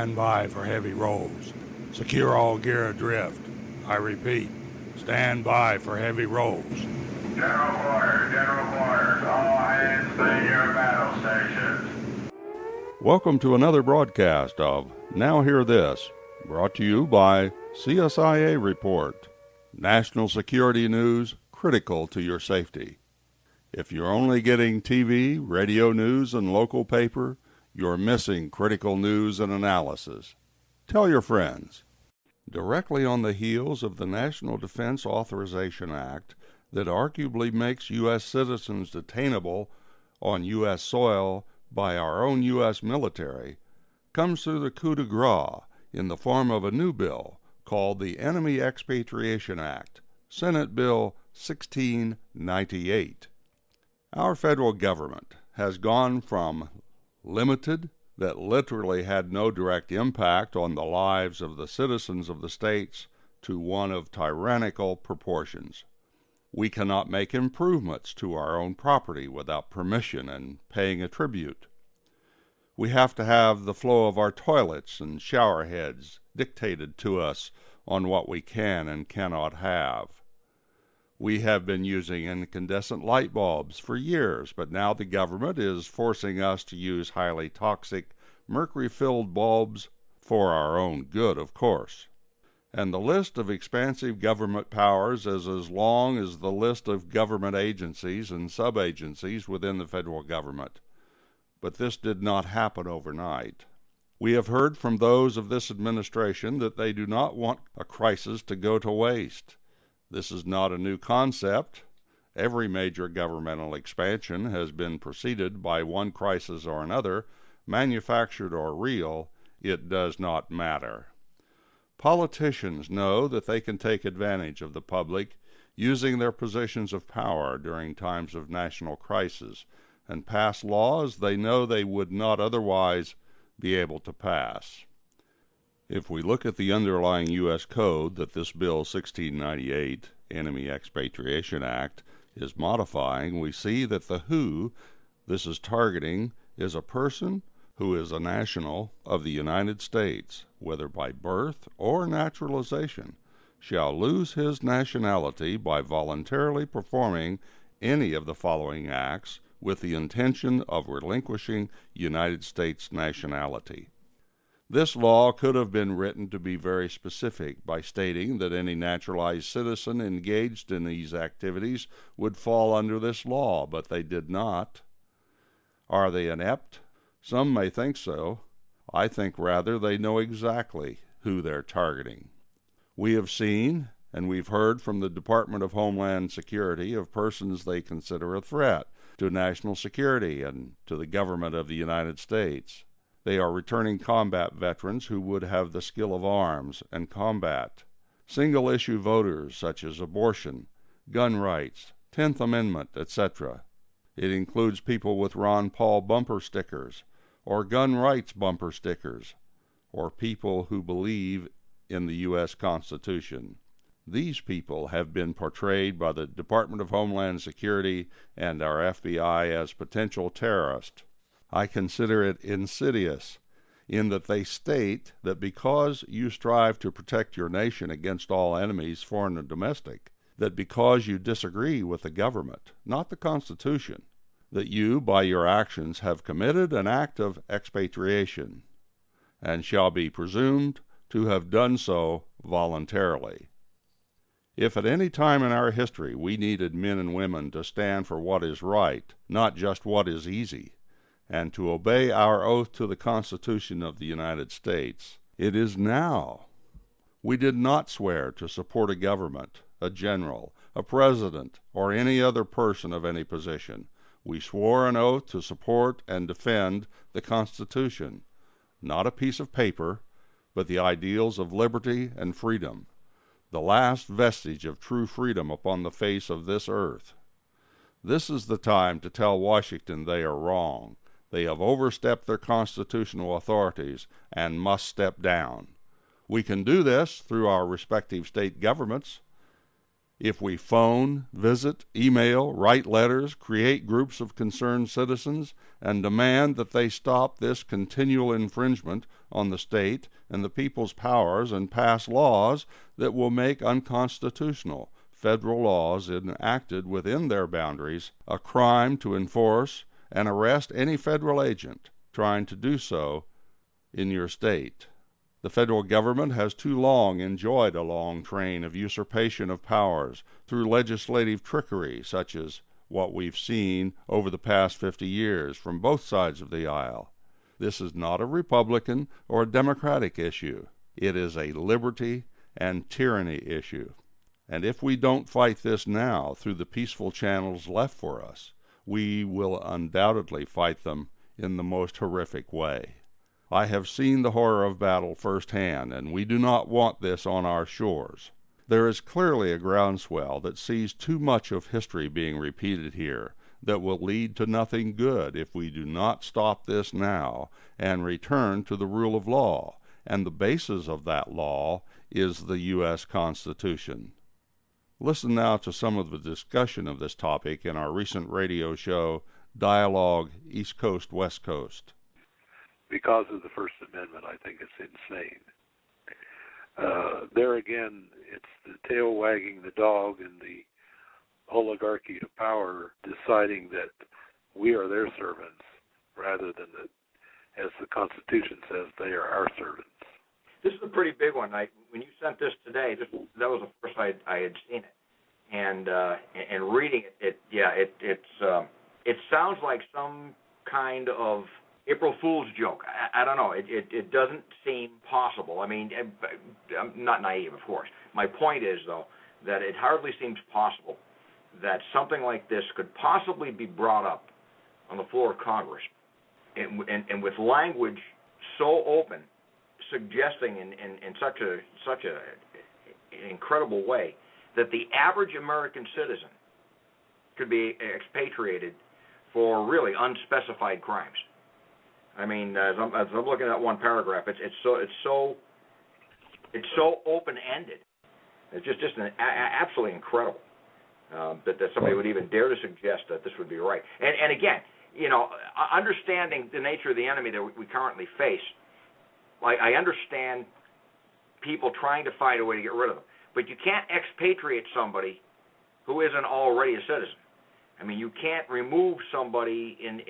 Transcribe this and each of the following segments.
Stand by for heavy rolls. Secure all gear adrift. I repeat, stand by for heavy rolls. General orders, all hands man your battle stations. Welcome to another broadcast of Now Hear This, brought to you by CSIA Report. National security news critical to your safety. If you're only getting TV, radio news, and local paper, you're missing critical news and analysis. Tell your friends. Directly on the heels of the National Defense Authorization Act that arguably makes U.S. citizens detainable on U.S. soil by our own U.S. military, comes through the coup de grace in the form of a new bill called the Enemy Expatriation Act, Senate Bill 1698. Our federal government has gone from limited, that literally had no direct impact on the lives of the citizens of the states, to one of tyrannical proportions. We cannot make improvements to our own property without permission and paying a tribute. We have to have the flow of our toilets and shower heads dictated to us on what we can and cannot have. We have been using incandescent light bulbs for years, but now the government is forcing us to use highly toxic, mercury-filled bulbs for our own good, of course. And the list of expansive government powers is as long as the list of government agencies and sub-agencies within the federal government. But this did not happen overnight. We have heard from those of this administration that they do not want a crisis to go to waste. This is not a new concept. Every major governmental expansion has been preceded by one crisis or another, manufactured or real. It does not matter. Politicians know that they can take advantage of the public using their positions of power during times of national crisis and pass laws they know they would not otherwise be able to pass. If we look at the underlying U.S. code that this Bill 1698, Enemy Expatriation Act, is modifying, we see that the who this is targeting is a person who is a national of the United States, whether by birth or naturalization, shall lose his nationality by voluntarily performing any of the following acts with the intention of relinquishing United States nationality. This law could have been written to be very specific by stating that any naturalized citizen engaged in these activities would fall under this law, but they did not. Are they inept? Some may think so. I think rather they know exactly who they're targeting. We have seen and we've heard from the Department of Homeland Security of persons they consider a threat to national security and to the government of the United States. They are returning combat veterans who would have the skill of arms and combat, single-issue voters such as abortion, gun rights, 10th Amendment, etc. It includes people with Ron Paul bumper stickers or gun rights bumper stickers, or people who believe in the U.S. Constitution. These people have been portrayed by the Department of Homeland Security and our FBI as potential terrorists. I consider it insidious in that they state that because you strive to protect your nation against all enemies, foreign and domestic, that because you disagree with the government, not the Constitution, that you, by your actions, have committed an act of expatriation, and shall be presumed to have done so voluntarily. If at any time in our history we needed men and women to stand for what is right, not just what is easy, and to obey our oath to the Constitution of the United States, it is now. We did not swear to support a government, a general, a president, or any other person of any position. We swore an oath to support and defend the Constitution, not a piece of paper, but the ideals of liberty and freedom, the last vestige of true freedom upon the face of this earth. This is the time to tell Washington they are wrong. They have overstepped their constitutional authorities and must step down. We can do this through our respective state governments. If we phone, visit, email, write letters, create groups of concerned citizens, and demand that they stop this continual infringement on the state and the people's powers and pass laws that will make unconstitutional federal laws enacted within their boundaries a crime to enforce and arrest any federal agent trying to do so in your state. The federal government has too long enjoyed a long train of usurpation of powers through legislative trickery, such as what we've seen over the past 50 years from both sides of the aisle. This is not a Republican or a Democratic issue. It is a liberty and tyranny issue. And if we don't fight this now through the peaceful channels left for us, we will undoubtedly fight them in the most horrific way. I have seen the horror of battle firsthand, and we do not want this on our shores. There is clearly a groundswell that sees too much of history being repeated here that will lead to nothing good if we do not stop this now and return to the rule of law, and the basis of that law is the U.S. Constitution. Listen now to some of the discussion of this topic in our recent radio show, Dialogue East Coast, West Coast. Because of the First Amendment, I think it's insane. There again, it's the tail wagging the dog and the oligarchy to power deciding that we are their servants rather than that, as the Constitution says, they are our servants. This is a pretty big one. When you sent this today, that was the first I had seen it, and reading it, it sounds like some kind of April Fool's joke. I don't know. It doesn't seem possible. I mean, I'm not naive, of course. My point is, though, that it hardly seems possible that something like this could possibly be brought up on the floor of Congress, and with language so open, suggesting in such an incredible way that the average American citizen could be expatriated for really unspecified crimes. I mean, as I'm looking at one paragraph, it's so open-ended. It's just absolutely incredible that somebody would even dare to suggest that this would be right. And again, you know, understanding the nature of the enemy that we currently face, I understand people trying to find a way to get rid of them, but you can't expatriate somebody who isn't already a citizen. I mean, you can't remove somebody in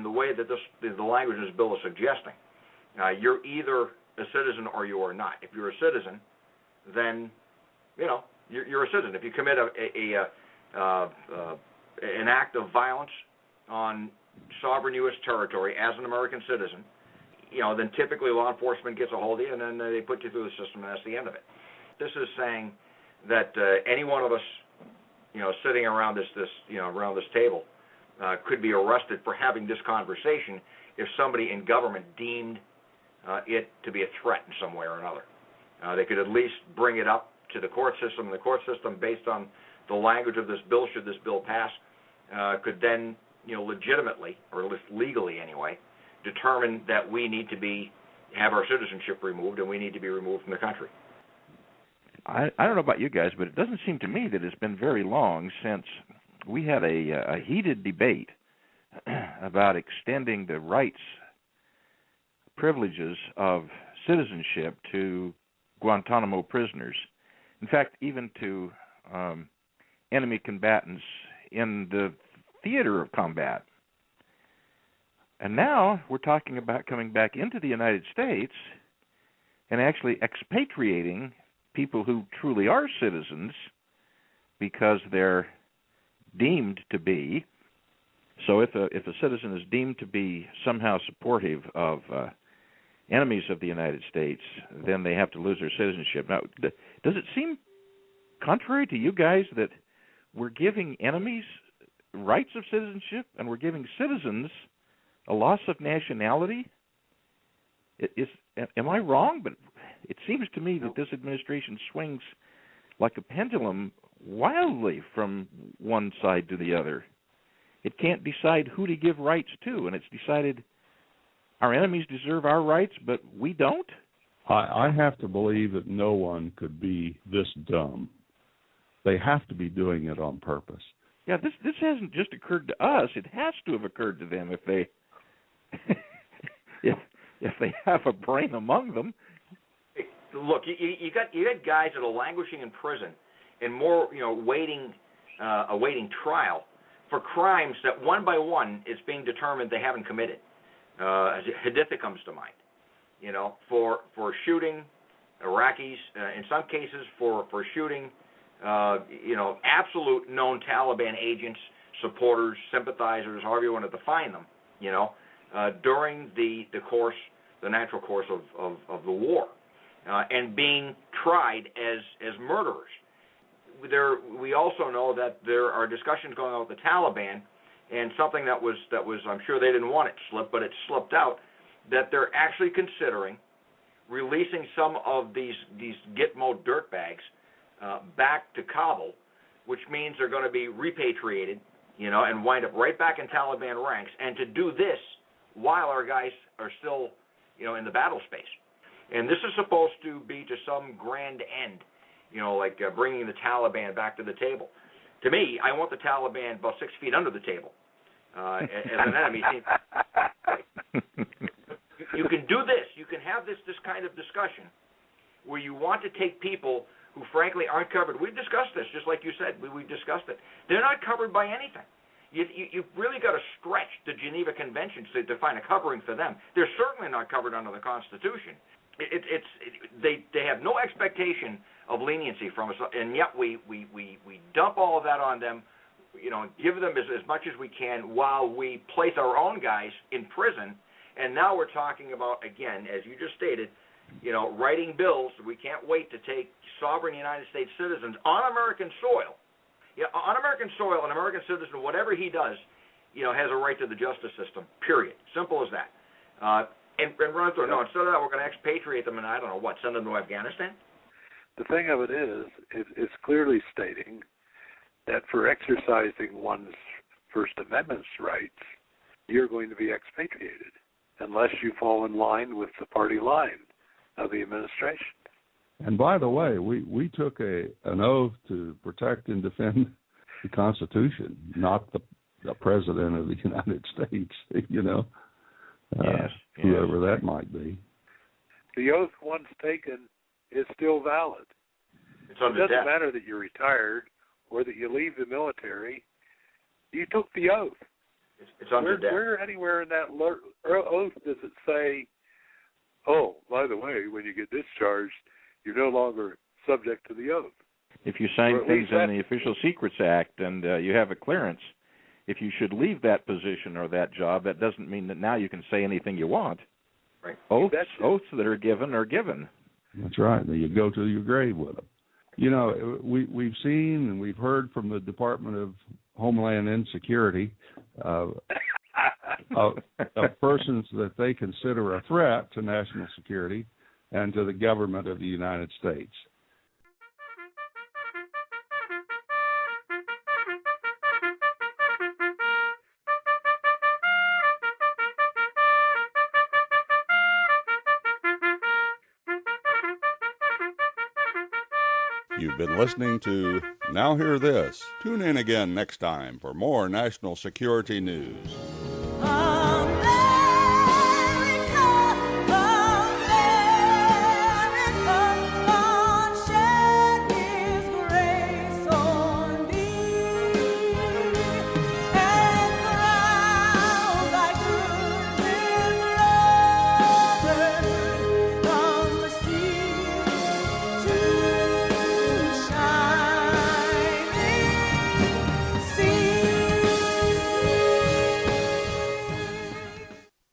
the way that the language in this bill is suggesting. You're either a citizen or you are not. If you're a citizen, then, you know, you're a citizen. If you commit an act of violence on sovereign U.S. territory as an American citizen, you know, then typically law enforcement gets a hold of you and then they put you through the system, and that's the end of it. This is saying that any one of us, you know, sitting around this table, could be arrested for having this conversation if somebody in government deemed it to be a threat in some way or another. They could at least bring it up to the court system. And the court system, based on the language of this bill, should this bill pass, could then, you know, legitimately, or at least legally anyway, determine that we need to have our citizenship removed and we need to be removed from the country. I don't know about you guys, but it doesn't seem to me that it's been very long since we had a heated debate about extending the rights, privileges of citizenship to Guantanamo prisoners. In fact, even to enemy combatants in the theater of combat. And now we're talking about coming back into the United States and actually expatriating people who truly are citizens because they're deemed to be. So if a citizen is deemed to be somehow supportive of enemies of the United States, then they have to lose their citizenship. Now, does it seem contrary to you guys that we're giving enemies rights of citizenship and we're giving citizens a loss of nationality? Am I wrong? But it seems to me that this administration swings like a pendulum wildly from one side to the other. It can't decide who to give rights to, and it's decided our enemies deserve our rights, but we don't? I have to believe that no one could be this dumb, They have to be doing it on purpose. Yeah, this hasn't just occurred to us. It has to have occurred to them if they if they have a brain among them. Look, you got guys that are languishing in prison and more, awaiting trial for crimes that one by one it's being determined they haven't committed. Haditha comes to mind, for shooting Iraqis, in some cases for shooting, absolute known Taliban agents, supporters, sympathizers, however you want to define them, during the natural course of the war, and being tried as murderers. We also know that there are discussions going on with the Taliban, and something that was I'm sure they didn't want it slip, but it slipped out, that they're actually considering releasing some of these Gitmo dirtbags back to Kabul, which means they're going to be repatriated, and wind up right back in Taliban ranks, and to do this while our guys are still, in the battle space. And this is supposed to be to some grand end, like bringing the Taliban back to the table. To me, I want the Taliban about 6 feet under the table as an enemy. You can do this. You can have this kind of discussion where you want to take people who, frankly, aren't covered. We've discussed this, just like you said. We've discussed it. They're not covered by anything. You've really got to stretch the Geneva Conventions to find a covering for them. They're certainly not covered under the Constitution. They have no expectation of leniency from us, and yet we dump all of that on them, give them as much as we can while we place our own guys in prison. And now we're talking about, again, as you just stated, writing bills. We can't wait to take sovereign United States citizens on American soil. Yeah, on American soil, an American citizen, whatever he does, has a right to the justice system, period. Simple as that. And run through. No, instead of that, we're going to expatriate them and, I don't know, send them to Afghanistan? The thing of it is, it's clearly stating that for exercising one's First Amendment rights, you're going to be expatriated unless you fall in line with the party line of the administration. And by the way, we took an oath to protect and defend the Constitution, not the President of the United States, Yes. whoever that might be. The oath once taken is still valid. It's under It doesn't death. matter that you're retired or that you leave the military. You took the oath. It's under death. Where anywhere in that oath does it say, oh, by the way, when you get discharged, you're no longer subject to the oath? If you sign Or at things least in the Official Secrets Act and you have a clearance, if you should leave that position or that job, that doesn't mean that now you can say anything you want. Right. Oaths that are given are given. That's right. You go to your grave with them. We've seen and we've heard from the Department of Homeland Insecurity of persons that they consider a threat to national security and to the government of the United States. You've been listening to Now Hear This. Tune in again next time for more national security news.